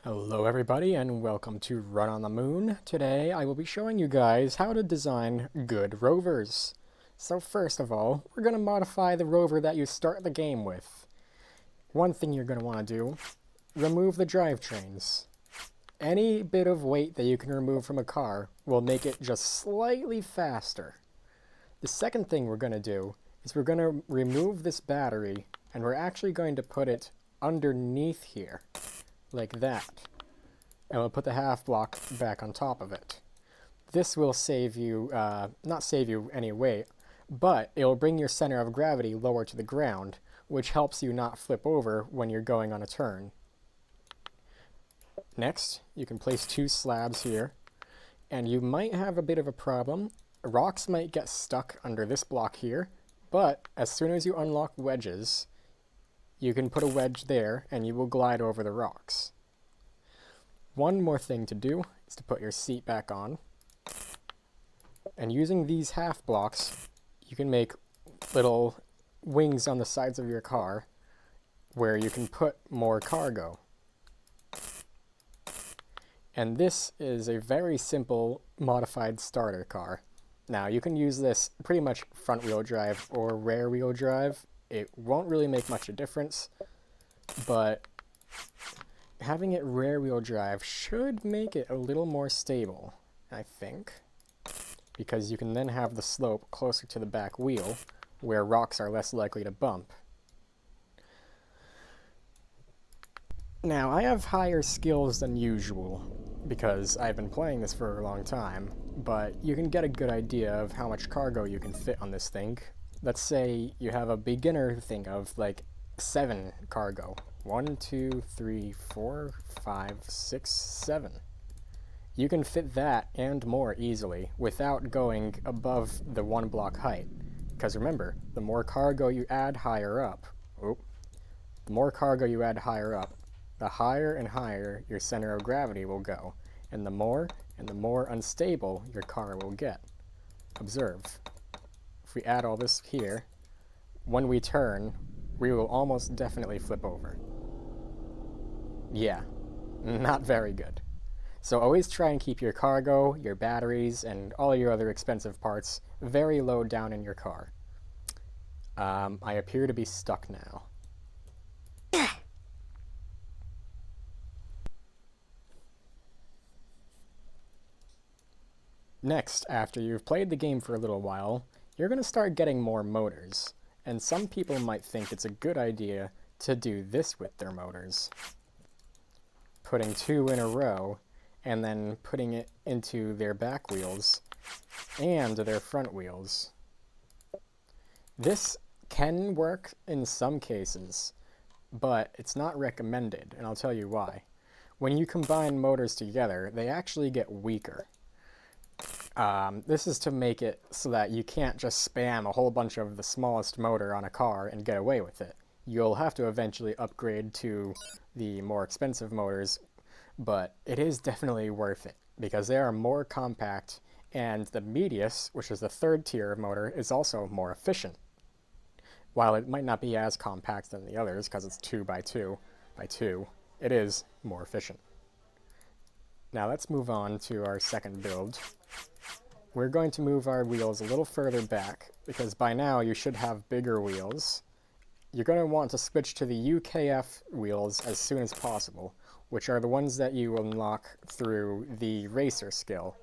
Hello everybody and welcome to Run on the Moon. Today I will be showing you guys how to design good rovers. So first of all, we're going to modify the rover that you start the game with. One thing you're going to want to do, remove the drivetrains. Any bit of weight that you can remove from a car will make it just slightly faster. The second thing we're going to do is we're going to remove this battery and we're actually going to put it underneath here. Like that. And we'll put the half block back on top of it. This will save you, not save you any weight, but it will bring your center of gravity lower to the ground, which helps you not flip over when you're going on a turn. Next, you can place two slabs here, and you might have a bit of a problem. Rocks might get stuck under this block here, but as soon as you unlock wedges, you can put a wedge there and you will glide over the rocks. One more thing to do is to put your seat back on. And using these half blocks, you can make little wings on the sides of your car where you can put more cargo. And this is a very simple modified starter car. Now you can use this pretty much front wheel drive or rear wheel drive. It won't really make much a difference, but having it rear wheel drive should make it a little more stable, I think, because you can then have the slope closer to the back wheel where rocks are less likely to bump. Now, I have higher skills than usual because I've been playing this for a long time, but you can get a good idea of how much cargo you can fit on this thing. Let's say you have a beginner thing of like 7 cargo. 1, 2, 3, 4, 5, 6, 7. You can fit that and more easily without going above the 1 block height. Because remember, the more cargo you add higher up, the higher and higher your center of gravity will go, and the more unstable your car will get. Observe. If we add all this here, when we turn, we will almost definitely flip over. Yeah, not very good. So always try and keep your cargo, your batteries, and all your other expensive parts very low down in your car. I appear to be stuck now. Next, after you've played the game for a little while, you're going to start getting more motors. And some people might think it's a good idea to do this with their motors. Putting 2 in a row, and then putting it into their back wheels and their front wheels. This can work in some cases, but it's not recommended, and I'll tell you why. When you combine motors together, they actually get weaker. This is to make it so that you can't just spam a whole bunch of the smallest motor on a car and get away with it. You'll have to eventually upgrade to the more expensive motors, but it is definitely worth it because they are more compact, and the Medius, which is the 3rd tier of motor, is also more efficient. While it might not be as compact than the others because it's 2 by 2 by 2, it is more efficient. Now let's move on to our second build. We're going to move our wheels a little further back because by now you should have bigger wheels. You're going to want to switch to the UKF wheels as soon as possible, which are the ones that you unlock through the racer skill.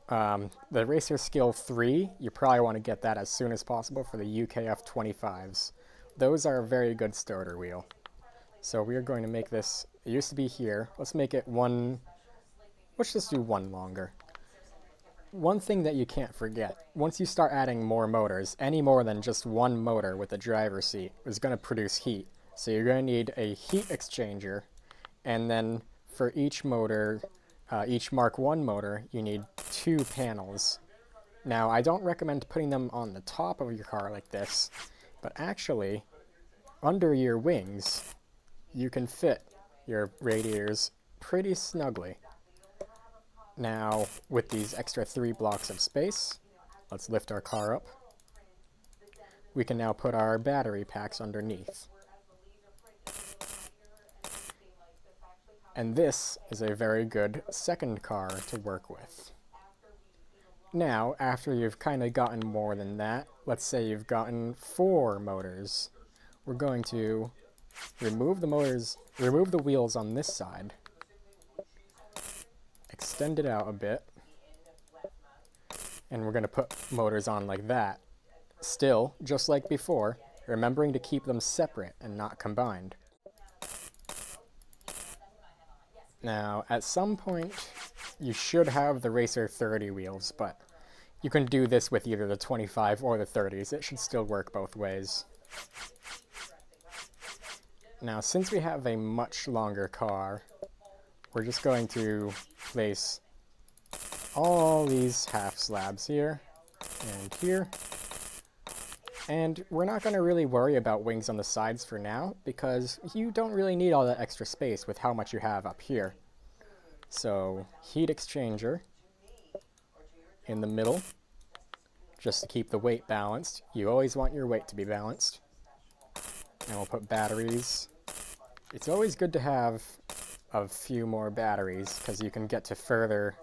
The racer skill 3, you probably want to get that as soon as possible for the UKF 25s. Those are a very good starter wheel. So we are going to make this, it used to be here, let's make it 1, let's just do 1 longer. One thing that you can't forget, once you start adding more motors, any more than just 1 motor with the driver's seat is going to produce heat. So you're going to need a heat exchanger, and then for each motor, each Mark 1 motor, you need 2 panels. Now, I don't recommend putting them on the top of your car like this, but actually, under your wings, you can fit your radiators pretty snugly. Now, with these extra 3 blocks of space, let's lift our car up. We can now put our battery packs underneath. And this is a very good second car to work with. Now, after you've kind of gotten more than that, let's say you've gotten 4 motors, we're going to remove the wheels on this side, extend it out a bit, and we're going to put motors on like that. Still, just like before, remembering to keep them separate and not combined. Now, at some point, you should have the Racer 30 wheels, but you can do this with either the 25 or the 30s. It should still work both ways. Now, since we have a much longer car, we're just going to place all these half slabs here and here. And we're not going to really worry about wings on the sides for now, because you don't really need all that extra space with how much you have up here. So, heat exchanger in the middle, just to keep the weight balanced. You always want your weight to be balanced. And we'll put batteries. It's always good to have a few more batteries, because you can get to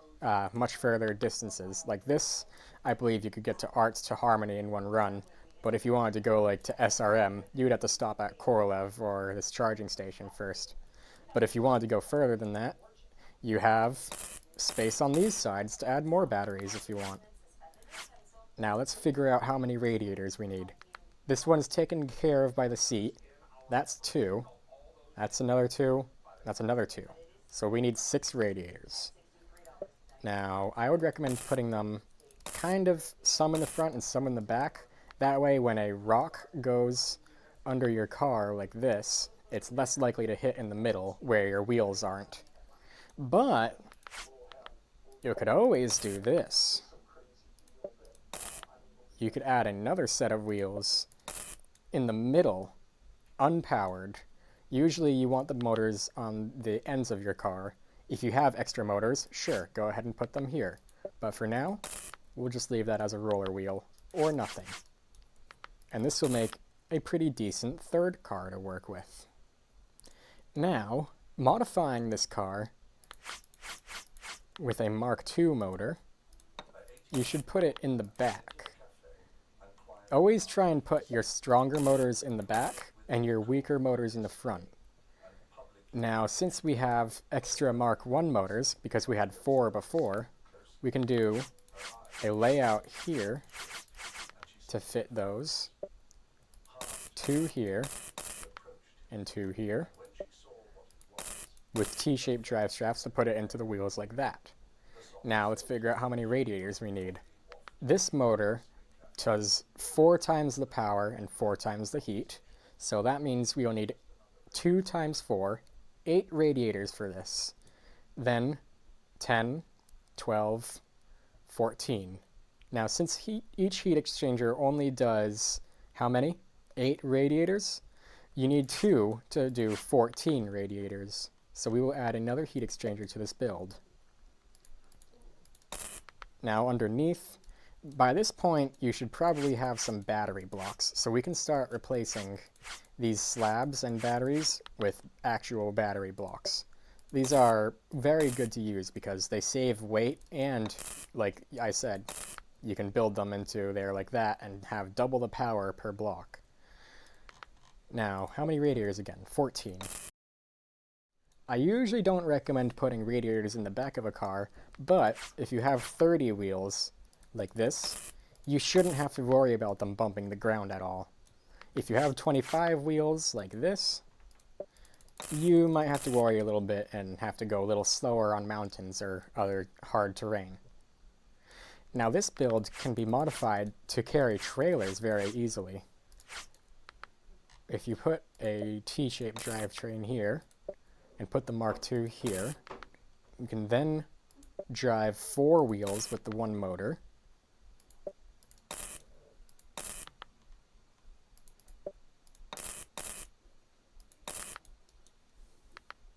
much further distances. Like this, I believe you could get to Arts to Harmony in one run. But if you wanted to go like to SRM, you would have to stop at Korolev or this charging station first. But if you wanted to go further than that, you have space on these sides to add more batteries if you want. Now let's figure out how many radiators we need. This one's taken care of by the seat. That's 2. That's another 2. That's another 2. So we need 6 radiators. Now, I would recommend putting them kind of some in the front and some in the back. That way, when a rock goes under your car like this, it's less likely to hit in the middle where your wheels aren't. But you could always do this. You could add another set of wheels in the middle, unpowered. Usually you want the motors on the ends of your car. If you have extra motors, sure, go ahead and put them here. But for now, we'll just leave that as a roller wheel, or nothing. And this will make a pretty decent third car to work with. Now, modifying this car with a Mark II motor, you should put it in the back. Always try and put your stronger motors in the back and your weaker motors in the front. Now, since we have extra Mark I motors, because we had 4 before, we can do a layout here to fit those. 2 here, and 2 here, with T-shaped drive shafts to put it into the wheels like that. Now let's figure out how many radiators we need. This motor does 4 times the power and 4 times the heat, so that means we'll need 2 times 4, 8 radiators for this. Then 10, 12, 14. Now since each heat exchanger only does how many? 8 radiators? You need 2 to do 14 radiators. So we will add another heat exchanger to this build. Now underneath, by this point you should probably have some battery blocks, so we can start replacing these slabs and batteries with actual battery blocks. These are very good to use because they save weight, and like I said, you can build them into there like that and have double the power per block. Now, how many radiators again? 14. I usually don't recommend putting radiators in the back of a car, but if you have 30 wheels, like this, you shouldn't have to worry about them bumping the ground at all. If you have 25 wheels, like this, you might have to worry a little bit and have to go a little slower on mountains or other hard terrain. Now this build can be modified to carry trailers very easily. If you put a T-shaped drivetrain here, and put the Mark II here, you can then drive 4 wheels with the 1 motor.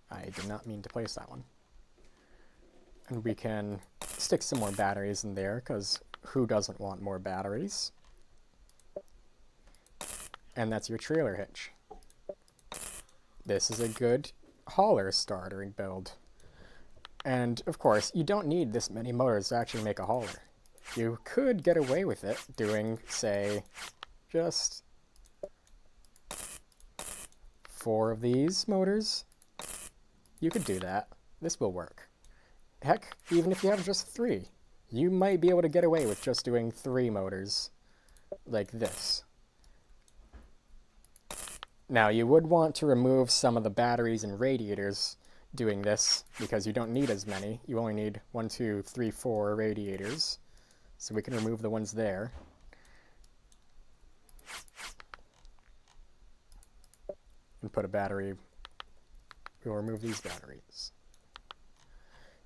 I did not mean to place that one. And we can stick some more batteries in there, because who doesn't want more batteries? And that's your trailer hitch. This is a good hauler starter build. And of course, you don't need this many motors to actually make a hauler. You could get away with it doing, say, just 4 of these motors. You could do that. This will work. Heck, even if you have just 3, you might be able to get away with just doing 3 motors like this. Now, you would want to remove some of the batteries and radiators doing this, because you don't need as many. You only need 1, 2, 3, 4 radiators. So we can remove the ones there. And put a battery. We'll remove these batteries.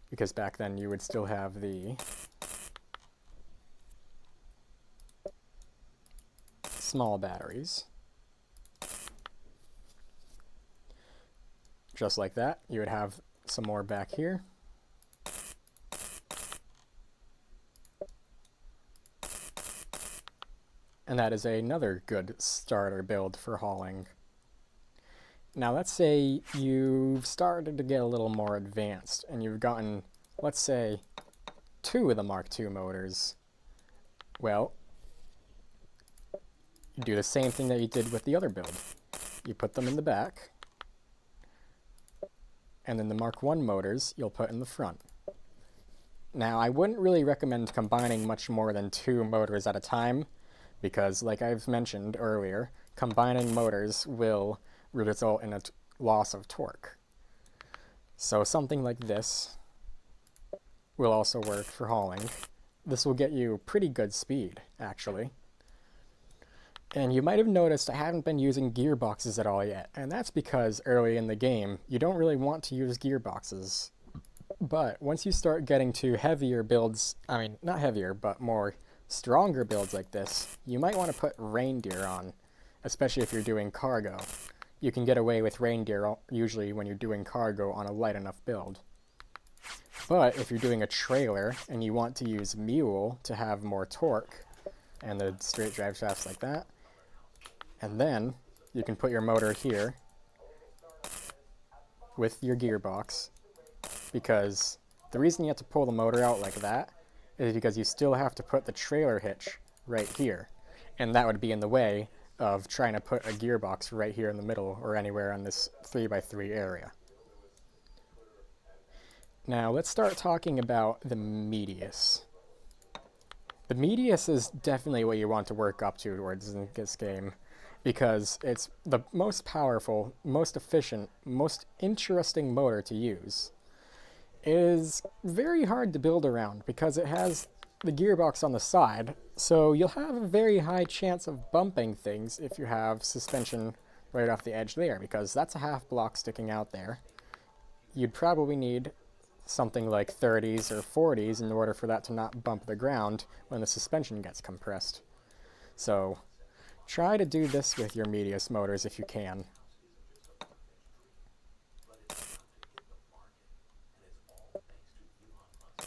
Because back then you would still have the small batteries. Just like that, you would have some more back here. And that is another good starter build for hauling. Now let's say you've started to get a little more advanced and you've gotten, let's say, 2 of the Mark II motors. Well, you do the same thing that you did with the other build. You put them in the back, and then the Mark I motors you'll put in the front. Now, I wouldn't really recommend combining much more than 2 motors at a time, because, like I've mentioned earlier, combining motors will result in a loss of torque. So something like this will also work for hauling. This will get you pretty good speed, actually. And you might have noticed I haven't been using gearboxes at all yet, and that's because early in the game, you don't really want to use gearboxes. But once you start getting to heavier builds, I mean, not heavier, but more stronger builds like this, you might want to put reindeer on, especially if you're doing cargo. You can get away with reindeer usually when you're doing cargo on a light enough build. But if you're doing a trailer and you want to use mule to have more torque, and the straight drive shafts like that, and then you can put your motor here with your gearbox, because the reason you have to pull the motor out like that is because you still have to put the trailer hitch right here, and that would be in the way of trying to put a gearbox right here in the middle or anywhere on this 3x3 area. Now let's start talking about the Medius. The Medius is definitely what you want to work up towards in this game, because it's the most powerful, most efficient, most interesting motor to use. It is very hard to build around because it has the gearbox on the side, so you'll have a very high chance of bumping things if you have suspension right off the edge there, because that's a half block sticking out there. You'd probably need something like 30s or 40s in order for that to not bump the ground when the suspension gets compressed. So try to do this with your Medius motors if you can.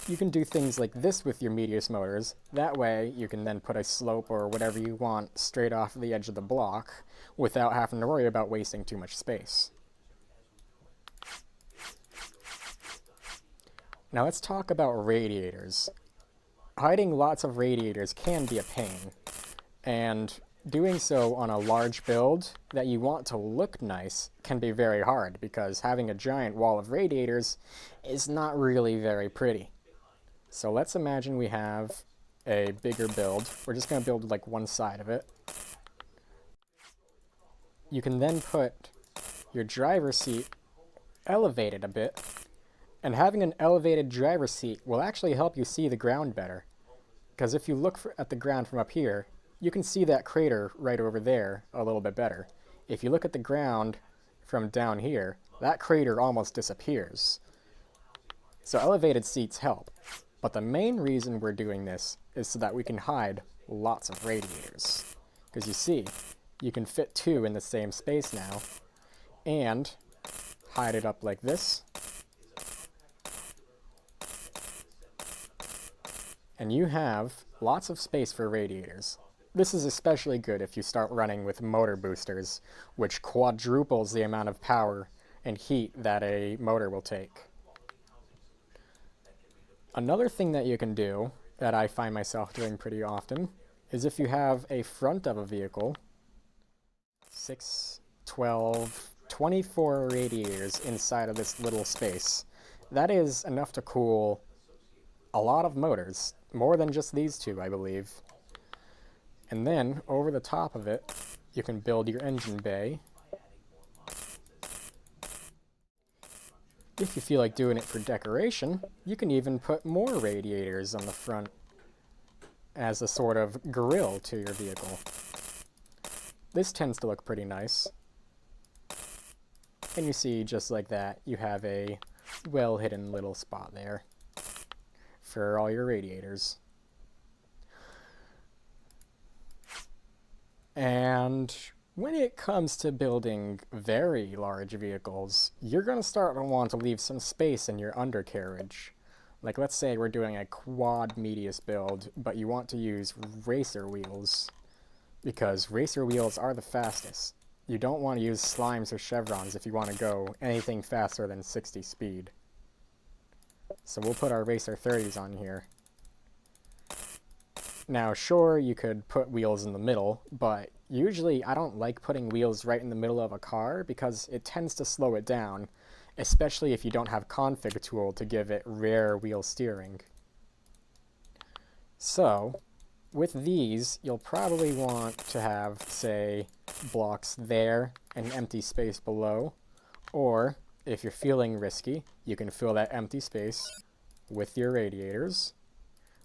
You can do things like this with your Medius motors. That way you can then put a slope or whatever you want straight off the edge of the block without having to worry about wasting too much space. Now let's talk about radiators. Hiding lots of radiators can be a pain, and doing so on a large build that you want to look nice can be very hard, because having a giant wall of radiators is not really very pretty. So let's imagine we have a bigger build. We're just going to build like one side of it. You can then put your driver's seat elevated a bit, and having an elevated driver's seat will actually help you see the ground better. Because if you look at the ground from up here, you can see that crater right over there a little bit better. If you look at the ground from down here, that crater almost disappears. So elevated seats help. But the main reason we're doing this is so that we can hide lots of radiators. Because you see, you can fit 2 in the same space now, and hide it up like this. And you have lots of space for radiators. This is especially good if you start running with motor boosters, which quadruples the amount of power and heat that a motor will take. Another thing that you can do, that I find myself doing pretty often, is if you have a front of a vehicle, 6, 12, 24 radiators inside of this little space. That is enough to cool a lot of motors, more than just these two, I believe. And then, over the top of it, you can build your engine bay. If you feel like doing it for decoration, you can even put more radiators on the front as a sort of grille to your vehicle. This tends to look pretty nice. And you see, just like that, you have a well-hidden little spot there for all your radiators. And when it comes to building very large vehicles, you're going to start to want to leave some space in your undercarriage. Like, let's say we're doing a quad Medius build, but you want to use racer wheels, because racer wheels are the fastest. You don't want to use slimes or chevrons if you want to go anything faster than 60 speed. So we'll put our racer 30s on here. Now, sure, you could put wheels in the middle, but usually I don't like putting wheels right in the middle of a car because it tends to slow it down, especially if you don't have config tool to give it rear wheel steering. So, with these, you'll probably want to have, say, blocks there and empty space below, or if you're feeling risky, you can fill that empty space with your radiators.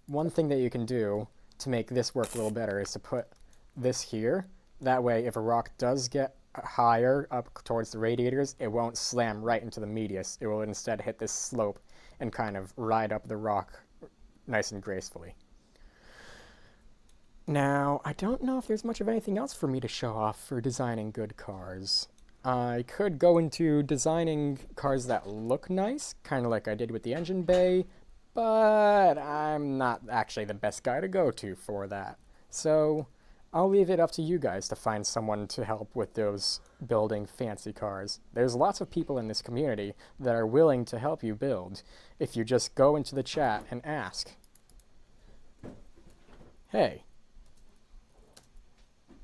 One thing that you can do to make this work a little better is to put this here. That way, if a rock does get higher up towards the radiators, it won't slam right into the Medius. It will instead hit this slope and kind of ride up the rock nice and gracefully. Now, I don't know if there's much of anything else for me to show off for designing good cars. I could go into designing cars that look nice, kind of like I did with the engine bay, but I'm not actually the best guy to go to for that. So I'll leave it up to you guys to find someone to help with those building fancy cars. There's lots of people in this community that are willing to help you build if you just go into the chat and ask. Hey,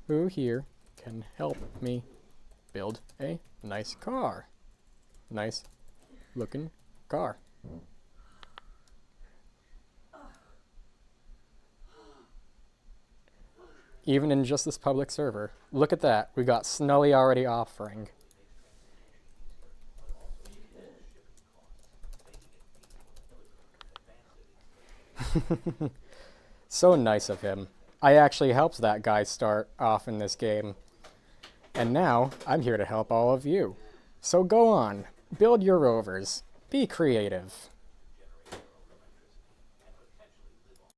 who here can help me build a nice car? Nice looking car. Even in just this public server. Look at that. We got Snully already offering. So nice of him. I actually helped that guy start off in this game. And now, I'm here to help all of you. So go on. Build your rovers. Be creative.